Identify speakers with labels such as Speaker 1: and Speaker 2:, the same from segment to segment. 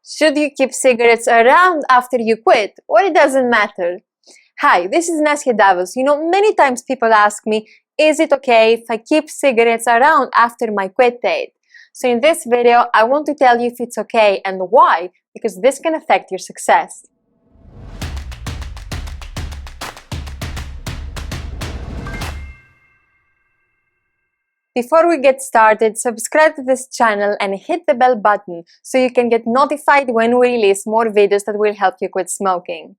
Speaker 1: Should you keep cigarettes around after you quit, or it doesn't matter? Hi, this is Nasya Davos. Many times people ask me, is it okay if I keep cigarettes around after my quit date? So in this video, I want to tell you if it's okay and why, because this can affect your success. Before we get started, subscribe to this channel and hit the bell button so you can get notified when we release more videos that will help you quit smoking.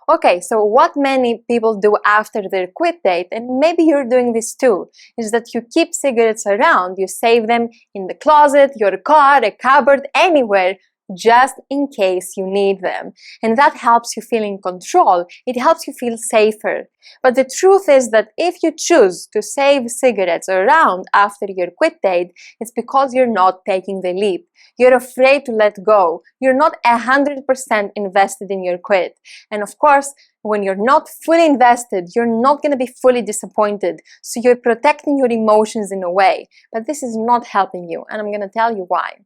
Speaker 1: Okay, so what many people do after their quit date, and maybe you're doing this too, is that you keep cigarettes around, you save them in the closet, your car, a cupboard, anywhere, just in case you need them. And that helps you feel in control, it helps you feel safer. But the truth is that if you choose to save cigarettes around after your quit date, it's because you're not taking the leap. You're afraid to let go. You're not 100% invested in your quit. And of course, when you're not fully invested, you're not going to be fully disappointed. So you're protecting your emotions in a way. But this is not helping you, and I'm going to tell you why.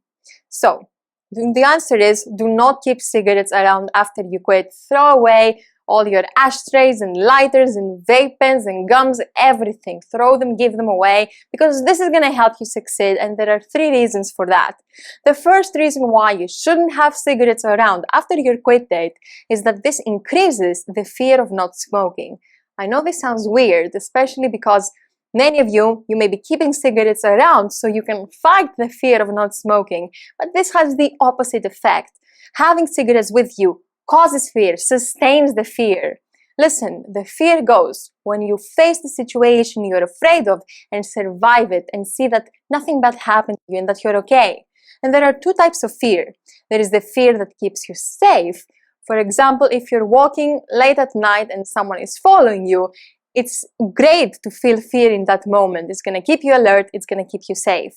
Speaker 1: So, the answer is, do not keep cigarettes around after you quit. Throw away all your ashtrays and lighters and vape pens and gums, everything. Throw them, give them away, because this is going to help you succeed, and there are 3 reasons for that. The first reason why you shouldn't have cigarettes around after your quit date is that this increases the fear of not smoking. I know this sounds weird, especially because many of you may be keeping cigarettes around so you can fight the fear of not smoking, but this has the opposite effect. Having cigarettes with you causes fear, sustains the fear. Listen, the fear goes when you face the situation you're afraid of and survive it and see that nothing bad happened to you and that you're okay. And there are 2 types of fear. There is the fear that keeps you safe. For example, if you're walking late at night and someone is following you, it's great to feel fear in that moment. It's going to keep you alert, it's going to keep you safe.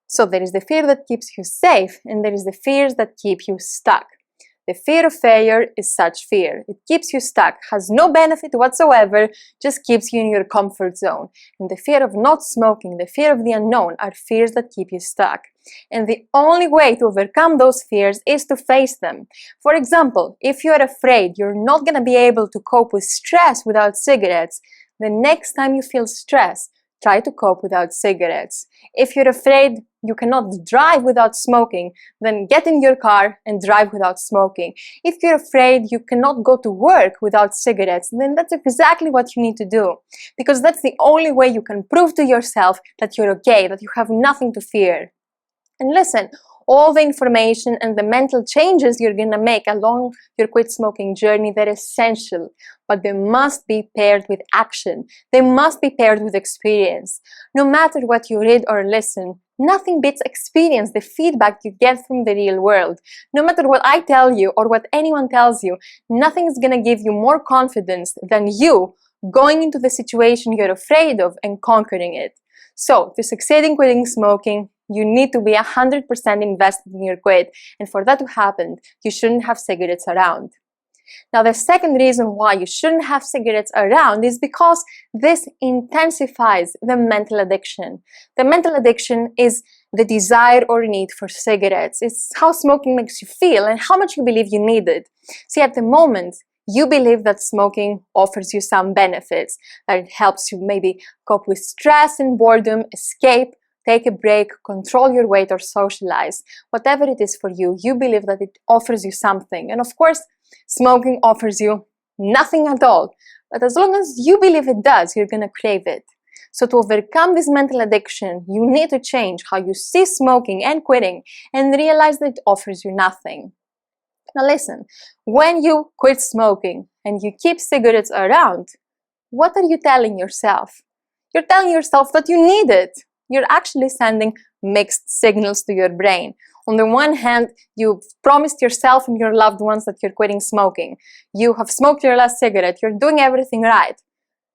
Speaker 1: So there is the fear that keeps you safe, and there is the fears that keep you stuck. The fear of failure is such fear. It keeps you stuck, has no benefit whatsoever, just keeps you in your comfort zone. And the fear of not smoking, the fear of the unknown are fears that keep you stuck. And the only way to overcome those fears is to face them. For example, if you are afraid you're not going to be able to cope with stress without cigarettes, the next time you feel stress, try to cope without cigarettes. If you're afraid you cannot drive without smoking, then get in your car and drive without smoking. If you're afraid you cannot go to work without cigarettes, then that's exactly what you need to do. Because that's the only way you can prove to yourself that you're okay, that you have nothing to fear. And listen, all the information and the mental changes you're going to make along your quit smoking journey, they're essential, but they must be paired with action. They must be paired with experience. No matter what you read or listen, nothing beats experience, the feedback you get from the real world. No matter what I tell you or what anyone tells you, nothing is going to give you more confidence than you going into the situation you're afraid of and conquering it. So, to succeed in quitting smoking, you need to be 100% invested in your quit, and for that to happen, you shouldn't have cigarettes around. Now, the second reason why you shouldn't have cigarettes around is because this intensifies the mental addiction. The mental addiction is the desire or need for cigarettes. It's how smoking makes you feel and how much you believe you need it. See, at the moment, you believe that smoking offers you some benefits, that it helps you maybe cope with stress and boredom, escape, take a break, control your weight, or socialize. Whatever it is for you, you believe that it offers you something. And of course, smoking offers you nothing at all. But as long as you believe it does, you're going to crave it. So to overcome this mental addiction, you need to change how you see smoking and quitting and realize that it offers you nothing. Now listen, when you quit smoking and you keep cigarettes around, what are you telling yourself? You're telling yourself that you need it. You're actually sending mixed signals to your brain. On the one hand, you've promised yourself and your loved ones that you're quitting smoking. You have smoked your last cigarette. You're doing everything right.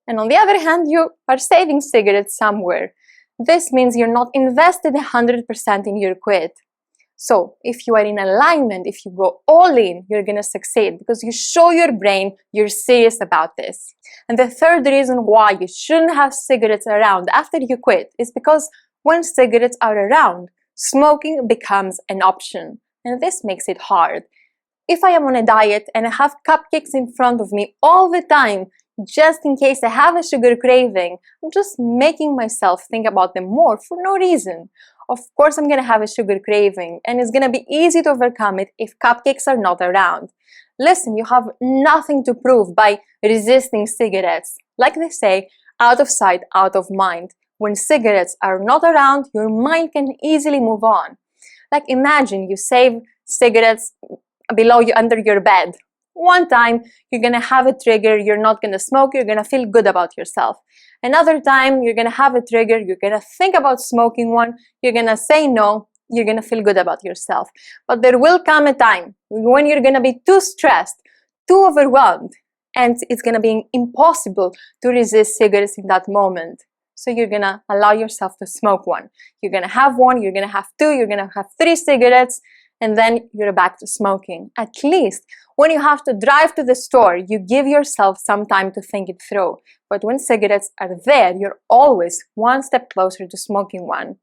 Speaker 1: And on the other hand, you are saving cigarettes somewhere. This means you're not invested 100% in your quit. So, if you are in alignment, if you go all in, you're going to succeed because you show your brain you're serious about this. And the third reason why you shouldn't have cigarettes around after you quit is because when cigarettes are around, smoking becomes an option. and this makes it hard. If I am on a diet and I have cupcakes in front of me all the time, just in case I have a sugar craving, I'm just making myself think about them more for no reason. Of course I'm gonna have a sugar craving, and it's gonna be easy to overcome it if cupcakes are not around. Listen, you have nothing to prove by resisting cigarettes. Like they say, out of sight, out of mind. When cigarettes are not around, your mind can easily move on. Like imagine you save cigarettes below you under your bed. One time you're gonna have a trigger, you're not gonna smoke, you're gonna feel good about yourself. Another time you're gonna have a trigger, you're gonna think about smoking one, you're gonna say no, you're gonna feel good about yourself. But there will come a time when you're gonna be too stressed, too overwhelmed, and it's gonna be impossible to resist cigarettes in that moment. So you're gonna allow yourself to smoke one. You're gonna have one, you're gonna have two, you're gonna have 3 cigarettes, and then you're back to smoking. At least when you have to drive to the store, you give yourself some time to think it through. But when cigarettes are there, you're always one step closer to smoking one.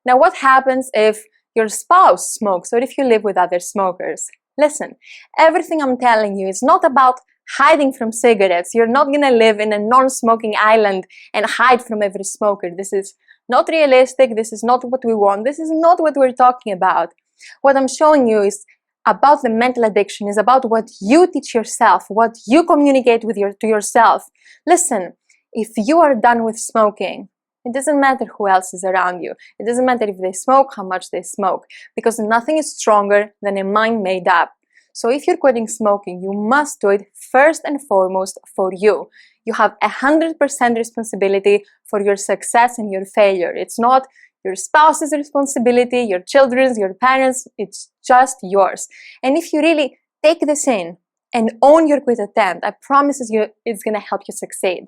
Speaker 1: Now, what happens if your spouse smokes or if you live with other smokers? Listen, everything I'm telling you is not about hiding from cigarettes. You're not gonna live in a non-smoking island and hide from every smoker. This is not realistic. This is not what we want. This is not what we're talking about. What I'm showing you is about the mental addiction, is about what you teach yourself, what you communicate to yourself. Listen, if you are done with smoking, it doesn't matter who else is around you. It doesn't matter if they smoke, how much they smoke, because nothing is stronger than a mind made up. So if you're quitting smoking, you must do it first and foremost for you. You have 100% responsibility for your success and your failure. It's not your spouse's responsibility, your children's, your parents', it's just yours. And if you really take this in and own your quit attempt, I promise you it's gonna help you succeed.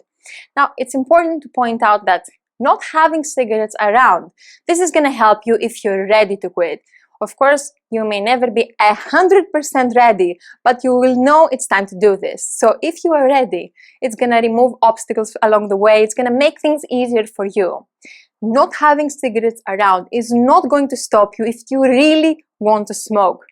Speaker 1: Now, it's important to point out that not having cigarettes around, this is gonna help you if you're ready to quit. Of course, you may never be 100% ready, but you will know it's time to do this. So if you are ready, it's gonna remove obstacles along the way, it's gonna make things easier for you. Not having cigarettes around is not going to stop you if you really want to smoke.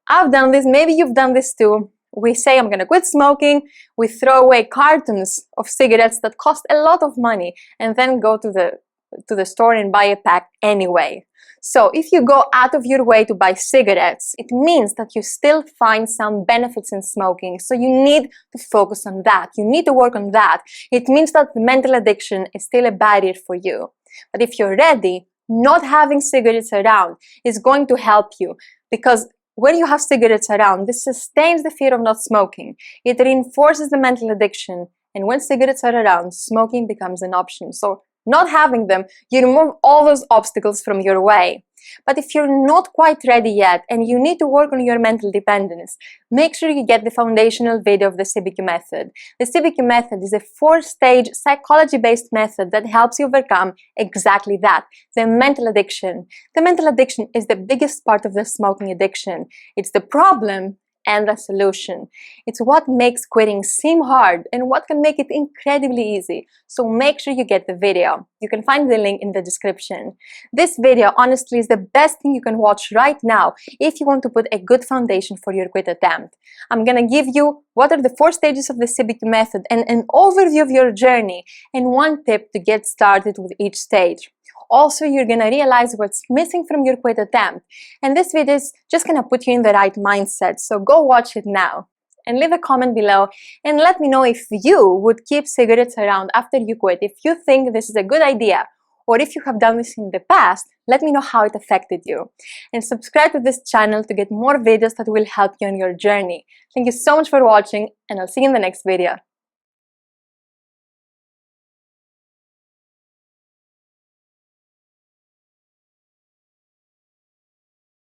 Speaker 1: I've done this, maybe you've done this too. We say, I'm gonna quit smoking, we throw away cartons of cigarettes that cost a lot of money and then go to the store and buy a pack anyway. So if you go out of your way to buy cigarettes, it means that you still find some benefits in smoking. So you need to focus on that. You need to work on that. It means that the mental addiction is still a barrier for you. But if you're ready, not having cigarettes around is going to help you, because when you have cigarettes around, this sustains the fear of not smoking. It reinforces the mental addiction, and when cigarettes are around, smoking becomes an option. So not having them, you remove all those obstacles from your way. But if you're not quite ready yet and you need to work on your mental dependence, make sure you get the foundational video of the CBQ method. The CBQ method is a 4-stage psychology-based method that helps you overcome exactly that, the mental addiction. The mental addiction is the biggest part of the smoking addiction. It's the problem and the solution. It's what makes quitting seem hard and what can make it incredibly easy. So make sure you get the video. You can find the link in the description. This video honestly is the best thing you can watch right now if you want to put a good foundation for your quit attempt. I'm gonna give you what are the 4 stages of the CBQ method and an overview of your journey and 1 tip to get started with each stage. Also, you're gonna realize what's missing from your quit attempt. And this video is just gonna put you in the right mindset, so go watch it now. And leave a comment below and let me know if you would keep cigarettes around after you quit, if you think this is a good idea, or if you have done this in the past, let me know how it affected you. And subscribe to this channel to get more videos that will help you on your journey. Thank you so much for watching, and I'll see you in the next video.